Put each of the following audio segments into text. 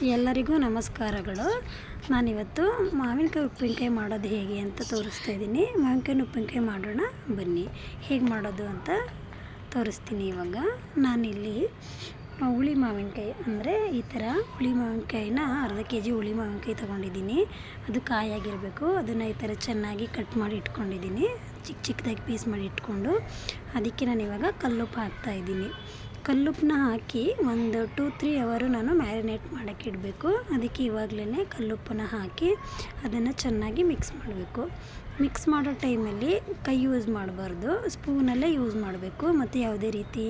ಎಲ್ಲರಿಗೂ ನಮಸ್ಕಾರಗಳು. ನಾನಿವತ್ತು ಮಾವಿನಕಾಯಿ ಉಪ್ಪಿನಕಾಯಿ ಮಾಡೋದು ಹೇಗೆ ಅಂತ ತೋರಿಸ್ತಾ ಇದ್ದೀನಿ. ಮಾವಿನಕಾಯಿ ಉಪ್ಪಿನಕಾಯಿ ಮಾಡೋಣ ಬನ್ನಿ. ಹೇಗೆ ಮಾಡೋದು ಅಂತ ತೋರಿಸ್ತೀನಿ. ಇವಾಗ ನಾನಿಲ್ಲಿ ಹುಳಿ ಮಾವಿನಕಾಯಿ ಅಂದರೆ ಈ ಥರ ಹುಳಿ ಮಾವಿನಕಾಯಿನ ಅರ್ಧ kg ಹುಳಿ ಮಾವಿನಕಾಯಿ ತೊಗೊಂಡಿದ್ದೀನಿ. ಅದು ಕಾಯಾಗಿರಬೇಕು. ಅದನ್ನು ಈ ಥರ ಚೆನ್ನಾಗಿ ಕಟ್ ಮಾಡಿ ಇಟ್ಕೊಂಡಿದ್ದೀನಿ. ಚಿಕ್ಕ ಚಿಕ್ಕದಾಗಿ ಪೀಸ್ ಮಾಡಿ ಇಟ್ಕೊಂಡು ಅದಕ್ಕೆ ನಾನು ಇವಾಗ ಕಲ್ಲುಪ್ಪು ಹಾಕ್ತಾಯಿದ್ದೀನಿ. ಕಲ್ಲುಪ್ಪನ್ನ ಹಾಕಿ ಒಂದು 2-3 ಅವರು ನಾನು ಮ್ಯಾರಿನೇಟ್ ಮಾಡೋಕ್ಕೆ ಇಡಬೇಕು. ಅದಕ್ಕೆ ಇವಾಗಲೇ ಕಲ್ಲುಪ್ಪನ್ನ ಹಾಕಿ ಅದನ್ನು ಚೆನ್ನಾಗಿ ಮಿಕ್ಸ್ ಮಾಡಬೇಕು. ಮಿಕ್ಸ್ ಮಾಡೋ ಟೈಮಲ್ಲಿ ಕೈ ಯೂಸ್ ಮಾಡಬಾರ್ದು, ಸ್ಪೂನಲ್ಲೇ ಯೂಸ್ ಮಾಡಬೇಕು. ಮತ್ತು ಯಾವುದೇ ರೀತಿ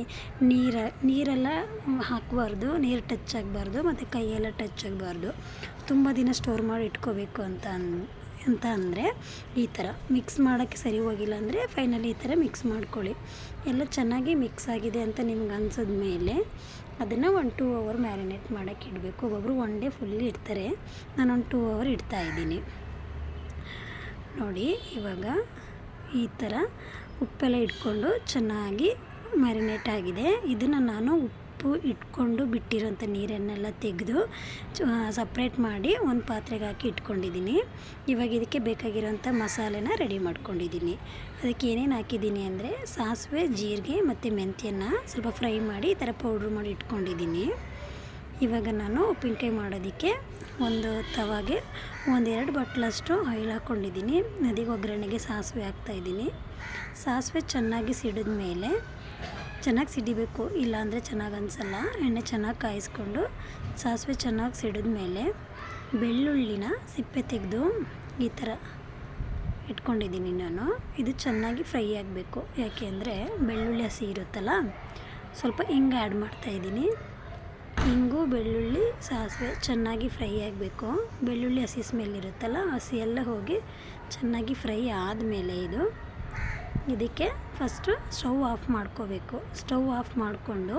ನೀರೆಲ್ಲ ಹಾಕಬಾರ್ದು, ನೀರು ಟಚ್ ಆಗಬಾರ್ದು ಮತ್ತು ಕೈಯೆಲ್ಲ ಟಚ್ ಆಗಬಾರ್ದು. ತುಂಬ ದಿನ ಸ್ಟೋರ್ ಮಾಡಿ ಇಟ್ಕೋಬೇಕು ಅಂತ ಅಂದರೆ ಈ ಥರ ಮಿಕ್ಸ್ ಮಾಡೋಕ್ಕೆ ಸರಿ ಹೋಗಿಲ್ಲ ಅಂದರೆ ಫೈನಲಿ ಈ ಥರ ಮಿಕ್ಸ್ ಮಾಡ್ಕೊಳ್ಳಿ. ಎಲ್ಲ ಚೆನ್ನಾಗಿ ಮಿಕ್ಸ್ ಆಗಿದೆ ಅಂತ ನಿಮ್ಗೆ ಅನ್ಸಿದ ಮೇಲೆ ಅದನ್ನು 1-2 ಅವರ್ ಮ್ಯಾರಿನೇಟ್ ಮಾಡೋಕ್ಕೆ ಇಡಬೇಕು. ಒಬ್ಬೊಬ್ಬರು 1 ಡೇ ಫುಲ್ ಇಡ್ತಾರೆ, ನಾನು 2 ಅವರ್ ಇಡ್ತಾಯಿದ್ದೀನಿ. ನೋಡಿ ಇವಾಗ ಈ ಥರ ಉಪ್ಪೆಲ್ಲ ಇಟ್ಕೊಂಡು ಚೆನ್ನಾಗಿ ಮ್ಯಾರಿನೇಟ್ ಆಗಿದೆ. ಇದನ್ನು ನಾನು ಉಪ್ಪು ಇಟ್ಕೊಂಡು ಬಿಟ್ಟಿರೋಂಥ ನೀರನ್ನೆಲ್ಲ ತೆಗೆದು ಸಪ್ರೇಟ್ ಮಾಡಿ ಒಂದು ಪಾತ್ರೆಗೆ ಹಾಕಿ ಇಟ್ಕೊಂಡಿದ್ದೀನಿ. ಇವಾಗ ಇದಕ್ಕೆ ಬೇಕಾಗಿರೋಂಥ ಮಸಾಲೆನ ರೆಡಿ ಮಾಡ್ಕೊಂಡಿದ್ದೀನಿ. ಅದಕ್ಕೆ ಏನೇನು ಹಾಕಿದ್ದೀನಿ ಅಂದರೆ ಸಾಸಿವೆ, ಜೀರಿಗೆ ಮತ್ತು ಮೆಂತ್ಯನ ಸ್ವಲ್ಪ ಫ್ರೈ ಮಾಡಿ ಈ ಥರ ಪೌಡ್ರ್ ಮಾಡಿ ಇಟ್ಕೊಂಡಿದ್ದೀನಿ. ಇವಾಗ ನಾನು ಉಪ್ಪಿನಕಾಯಿ ಮಾಡೋದಕ್ಕೆ ಒಂದು ತವಾಗೆ 1-2 ಬಟ್ಲಷ್ಟು ಆಯಿಲ್ ಹಾಕ್ಕೊಂಡಿದ್ದೀನಿ. ಅದಕ್ಕೆ ಒಗ್ಗರಣೆಗೆ ಸಾಸಿವೆ ಹಾಕ್ತಾಯಿದ್ದೀನಿ. ಸಾಸಿವೆ ಚೆನ್ನಾಗಿ ಸಿಡಿದ ಮೇಲೆ ಚೆನ್ನಾಗಿ ಸಿಡಿಬೇಕು, ಇಲ್ಲಾಂದರೆ ಚೆನ್ನಾಗಿ ಅನಿಸಲ್ಲ. ಎಣ್ಣೆ ಚೆನ್ನಾಗಿ ಕಾಯಿಸ್ಕೊಂಡು ಸಾಸಿವೆ ಚೆನ್ನಾಗಿ ಸಿಡಿದ ಮೇಲೆ ಬೆಳ್ಳುಳ್ಳಿನ ಸಿಪ್ಪೆ ತೆಗೆದು ಈ ಥರ ಇಟ್ಕೊಂಡಿದ್ದೀನಿ ನಾನು. ಇದು ಚೆನ್ನಾಗಿ ಫ್ರೈ ಆಗಬೇಕು. ಯಾಕೆ ಅಂದರೆ ಬೆಳ್ಳುಳ್ಳಿ ಹಸಿ ಇರುತ್ತಲ್ಲ, ಸ್ವಲ್ಪ ಹಿಂಗೆ ಆ್ಯಡ್ ಮಾಡ್ತಾಯಿದ್ದೀನಿ. ಹಿಂಗು, ಬೆಳ್ಳುಳ್ಳಿ, ಸಾಸಿವೆ ಚೆನ್ನಾಗಿ ಫ್ರೈ ಆಗಬೇಕು. ಬೆಳ್ಳುಳ್ಳಿ ಹಸಿ ಸ್ಮೆಲ್ ಇರುತ್ತಲ್ಲ, ಹಸಿ ಎಲ್ಲ ಹೋಗಿ ಚೆನ್ನಾಗಿ ಫ್ರೈ ಆದಮೇಲೆ ಇದಕ್ಕೆ ಫಸ್ಟು ಸ್ಟವ್ ಆಫ್ ಮಾಡ್ಕೋಬೇಕು. ಸ್ಟವ್ ಆಫ್ ಮಾಡಿಕೊಂಡು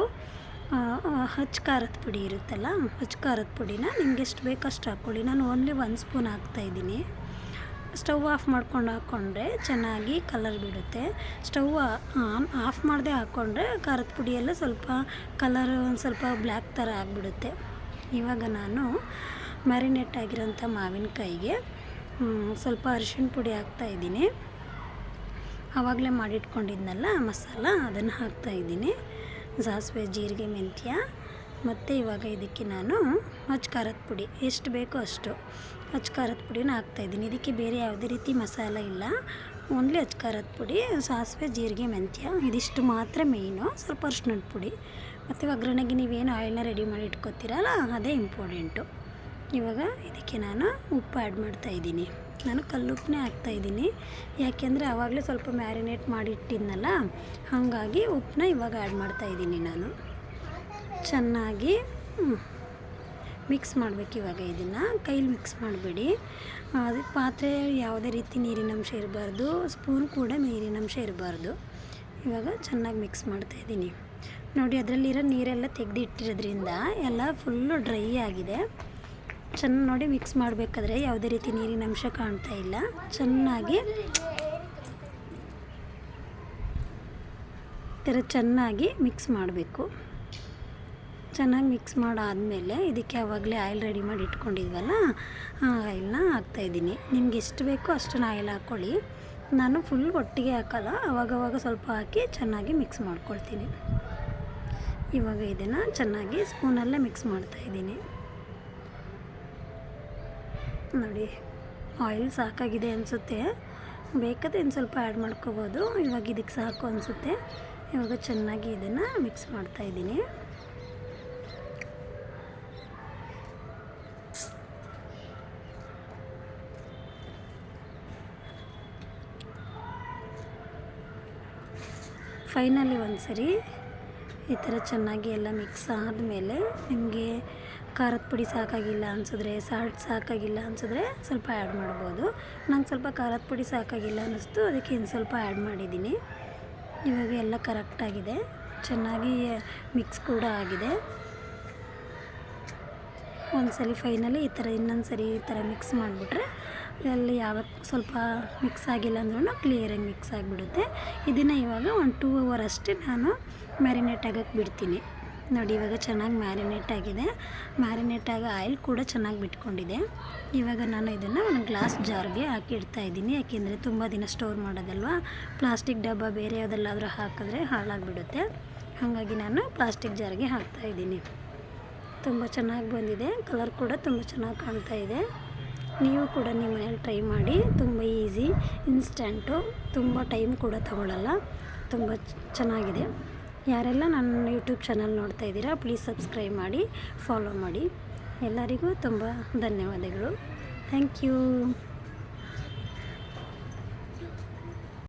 ಹಚ್ಚ ಖಾರದ ಪುಡಿ ಇರುತ್ತಲ್ಲ, ಹಚ್ಚ ಖಾರದ ಪುಡಿನ ನಿಮ್ಗೆ ಎಷ್ಟು ಬೇಕೋ ಅಷ್ಟು ಹಾಕ್ಕೊಳ್ಳಿ. ನಾನು ಓನ್ಲಿ 1 ಸ್ಪೂನ್ ಹಾಕ್ತಾಯಿದ್ದೀನಿ. ಸ್ಟವ್ ಆಫ್ ಮಾಡ್ಕೊಂಡು ಹಾಕ್ಕೊಂಡ್ರೆ ಚೆನ್ನಾಗಿ ಕಲರ್ ಬಿಡುತ್ತೆ. ಸ್ಟವ್ ಆಫ್ ಮಾಡದೆ ಹಾಕ್ಕೊಂಡ್ರೆ ಖಾರದ ಪುಡಿಯೆಲ್ಲ ಸ್ವಲ್ಪ ಕಲರ್ ಒಂದು ಸ್ವಲ್ಪ ಬ್ಲ್ಯಾಕ್ ಥರ ಆಗಿಬಿಡುತ್ತೆ. ಇವಾಗ ನಾನು ಮ್ಯಾರಿನೇಟ್ ಆಗಿರೋಂಥ ಮಾವಿನಕಾಯಿಗೆ ಸ್ವಲ್ಪ ಅರಿಶಿಣ ಪುಡಿ ಹಾಕ್ತಾಯಿದ್ದೀನಿ. ಆವಾಗಲೇ ಮಾಡಿಟ್ಕೊಂಡಿದ್ನಲ್ಲ ಮಸಾಲ, ಅದನ್ನು ಹಾಕ್ತಾಯಿದ್ದೀನಿ. ಸಾಸಿವೆ, ಜೀರಿಗೆ, ಮೆಂತ್ಯ ಮತ್ತು ಇವಾಗ ಇದಕ್ಕೆ ನಾನು ಹಚ್ಚ ಖಾರದ ಪುಡಿ ಎಷ್ಟು ಬೇಕೋ ಅಷ್ಟು ಹಚ್ಚ ಖಾರದ ಪುಡಿನ ಹಾಕ್ತಾಯಿದ್ದೀನಿ. ಇದಕ್ಕೆ ಬೇರೆ ಯಾವುದೇ ರೀತಿ ಮಸಾಲ ಇಲ್ಲ, ಓನ್ಲಿ ಹಚ್ಚ ಖಾರದ ಪುಡಿ, ಸಾಸಿವೆ, ಜೀರಿಗೆ, ಮೆಂತ್ಯ ಇದಿಷ್ಟು ಮಾತ್ರ ಮೇಯ್ನು. ಸ್ವಲ್ಪ ಅರಿಶಿಣದ ಪುಡಿ ಮತ್ತು ಒಗ್ಗರಣೆಗೆ ನೀವೇನು ಆಯಿಲ್ನ ರೆಡಿ ಮಾಡಿ ಇಟ್ಕೊತೀರಲ್ಲ ಅದೇ ಇಂಪಾರ್ಟೆಂಟು. ಇವಾಗ ಇದಕ್ಕೆ ನಾನು ಉಪ್ಪು ಆ್ಯಡ್ ಮಾಡ್ತಾಯಿದ್ದೀನಿ. ನಾನು ಕಲ್ಲುಪ್ಪನ್ನೇ ಹಾಕ್ತಾಯಿದ್ದೀನಿ. ಯಾಕೆಂದರೆ ಆವಾಗಲೇ ಸ್ವಲ್ಪ ಮ್ಯಾರಿನೇಟ್ ಮಾಡಿ ಇಟ್ಟಿದ್ನಲ್ಲ, ಹಾಗಾಗಿ ಉಪ್ಪನ್ನ ಇವಾಗ ಆ್ಯಡ್ ಮಾಡ್ತಾಯಿದ್ದೀನಿ ನಾನು. ಚೆನ್ನಾಗಿ ಮಿಕ್ಸ್ ಮಾಡಬೇಕು. ಇವಾಗ ಇದನ್ನು ಕೈಲಿ ಮಿಕ್ಸ್ ಮಾಡಬೇಡಿ. ಅದು ಪಾತ್ರೆ ಯಾವುದೇ ರೀತಿ ನೀರಿನಂಶ ಇರಬಾರ್ದು, ಸ್ಪೂನ್ ಕೂಡ ನೀರಿನಂಶ ಇರಬಾರ್ದು. ಇವಾಗ ಚೆನ್ನಾಗಿ ಮಿಕ್ಸ್ ಮಾಡ್ತಾಯಿದ್ದೀನಿ. ನೋಡಿ ಅದರಲ್ಲಿರೋ ನೀರೆಲ್ಲ ತೆಗೆದು ಇಟ್ಟಿರೋದ್ರಿಂದ ಎಲ್ಲ ಫುಲ್ಲು ಡ್ರೈ ಆಗಿದೆ. ನೋಡಿ ಮಿಕ್ಸ್ ಮಾಡಬೇಕಾದ್ರೆ ಯಾವುದೇ ರೀತಿ ನೀರಿನಂಶ ಕಾಣ್ತಾ ಇಲ್ಲ. ಚೆನ್ನಾಗಿ ಥರ ಚೆನ್ನಾಗಿ ಮಿಕ್ಸ್ ಮಾಡಬೇಕು. ಚೆನ್ನಾಗಿ ಮಿಕ್ಸ್ ಮಾಡಾದಮೇಲೆ ಇದಕ್ಕೆ ಆವಾಗಲೇ ಆಯಿಲ್ ರೆಡಿ ಮಾಡಿ ಇಟ್ಕೊಂಡಿದ್ವಲ್ಲ, ಆ ಆಯಿಲ್ನ ಹಾಕ್ತಾಯಿದ್ದೀನಿ. ನಿಮ್ಗೆ ಎಷ್ಟು ಬೇಕೋ ಅಷ್ಟನ್ನು ಆಯಿಲ್ ಹಾಕ್ಕೊಳ್ಳಿ. ನಾನು ಫುಲ್ ಒಟ್ಟಿಗೆ ಹಾಕಲ್ಲ, ಆವಾಗವಾಗ ಸ್ವಲ್ಪ ಹಾಕಿ ಚೆನ್ನಾಗಿ ಮಿಕ್ಸ್ ಮಾಡ್ಕೊಳ್ತೀನಿ. ಇವಾಗ ಇದನ್ನು ಚೆನ್ನಾಗಿ ಸ್ಪೂನಲ್ಲೇ ಮಿಕ್ಸ್ ಮಾಡ್ತಾಯಿದ್ದೀನಿ. ನೋಡಿ ಆಯಿಲ್ ಸಾಕಾಗಿದೆ ಅನಿಸುತ್ತೆ, ಬೇಕಾದ್ರೆ ಇನ್ನು ಸ್ವಲ್ಪ ಆ್ಯಡ್ ಮಾಡ್ಕೋಬೋದು. ಇವಾಗ ಇದಕ್ಕೆ ಸಾಕು ಅನಿಸುತ್ತೆ. ಇವಾಗ ಚೆನ್ನಾಗಿ ಇದನ್ನು ಮಿಕ್ಸ್ ಮಾಡ್ತಾಯಿದ್ದೀನಿ. ಫೈನಲಿ ಒಂದು ಸರಿ ಈ ಥರ ಚೆನ್ನಾಗಿ ಎಲ್ಲ ಮಿಕ್ಸ್ ಆದಮೇಲೆ ನಿಮಗೆ ಖಾರದ ಪುಡಿ ಸಾಕಾಗಿಲ್ಲ ಅನಿಸಿದ್ರೆ, ಸಾಲ್ಟ್ ಸಾಕಾಗಿಲ್ಲ ಅನಿಸಿದ್ರೆ ಸ್ವಲ್ಪ ಆ್ಯಡ್ ಮಾಡ್ಬೋದು. ನಂಗೆ ಸ್ವಲ್ಪ ಖಾರದ ಪುಡಿ ಸಾಕಾಗಿಲ್ಲ ಅನ್ನಿಸ್ತು, ಅದಕ್ಕೆ ಇನ್ನು ಸ್ವಲ್ಪ ಆ್ಯಡ್ ಮಾಡಿದ್ದೀನಿ. ಇವಾಗ ಎಲ್ಲ ಕರೆಕ್ಟಾಗಿದೆ, ಚೆನ್ನಾಗಿ ಮಿಕ್ಸ್ ಕೂಡ ಆಗಿದೆ. ಒಂದ್ಸಲಿ ಫೈನಲಿ ಈ ಥರ ಇನ್ನೊಂದು ಸರಿ ಈ ಥರ ಮಿಕ್ಸ್ ಮಾಡಿಬಿಟ್ರೆ ಅಲ್ಲಿ ಯಾವಾಗ ಸ್ವಲ್ಪ ಮಿಕ್ಸ್ ಆಗಿಲ್ಲ ಅಂದ್ರೂ ಕ್ಲಿಯರಾಗಿ ಮಿಕ್ಸ್ ಆಗಿಬಿಡುತ್ತೆ. ಇದನ್ನು ಇವಾಗ 1-2 ಅವರ್ ಅಷ್ಟೇ ನಾನು ಮ್ಯಾರಿನೇಟ್ ಆಗೋಕ್ಕೆ ಬಿಡ್ತೀನಿ. ನೋಡಿ ಇವಾಗ ಚೆನ್ನಾಗಿ ಮ್ಯಾರಿನೇಟ್ ಆಗಿದೆ. ಮ್ಯಾರಿನೇಟ್ ಆಗಿ ಆಯಿಲ್ ಕೂಡ ಚೆನ್ನಾಗಿ ಬಿಟ್ಕೊಂಡಿದೆ. ಇವಾಗ ನಾನು ಇದನ್ನು ಒಂದು ಗ್ಲಾಸ್ ಜಾರ್ಗೆ ಹಾಕಿ ಇಡ್ತಾ ಇದ್ದೀನಿ. ಯಾಕೆಂದರೆ ತುಂಬ ದಿನ ಸ್ಟೋರ್ ಮಾಡೋದಲ್ವ, ಪ್ಲಾಸ್ಟಿಕ್ ಡಬ್ಬ ಬೇರೆ ಯಾವುದೆಲ್ಲಾದರೂ ಹಾಕಿದ್ರೆ ಹಾಳಾಗಿಬಿಡುತ್ತೆ. ಹಾಗಾಗಿ ನಾನು ಪ್ಲಾಸ್ಟಿಕ್ ಜಾರ್ಗೆ ಹಾಕ್ತಾಯಿದ್ದೀನಿ. ತುಂಬ ಚೆನ್ನಾಗಿ ಬಂದಿದೆ, ಕಲರ್ ಕೂಡ ತುಂಬ ಚೆನ್ನಾಗಿ ಕಾಣ್ತಾ ಇದೆ. ನೀವು ಕೂಡ ನಿಮ್ಮ ಮನೇಲಿ ಟ್ರೈ ಮಾಡಿ. ತುಂಬ ಈಸಿ, ಇನ್ಸ್ಟಂಟು, ತುಂಬ ಟೈಮ್ ಕೂಡ ತಗೊಳ್ಳಲ್ಲ. ತುಂಬ ಚೆನ್ನಾಗಿದೆ. ಯಾರೆಲ್ಲ ನನ್ನ ಯೂಟ್ಯೂಬ್ ಚಾನಲ್ ನೋಡ್ತಾ ಇದ್ದೀರಾ ಪ್ಲೀಸ್ ಸಬ್ಸ್ಕ್ರೈಬ್ ಮಾಡಿ, ಫಾಲೋ ಮಾಡಿ. ಎಲ್ಲರಿಗೂ ತುಂಬ ಧನ್ಯವಾದಗಳು. Thank you.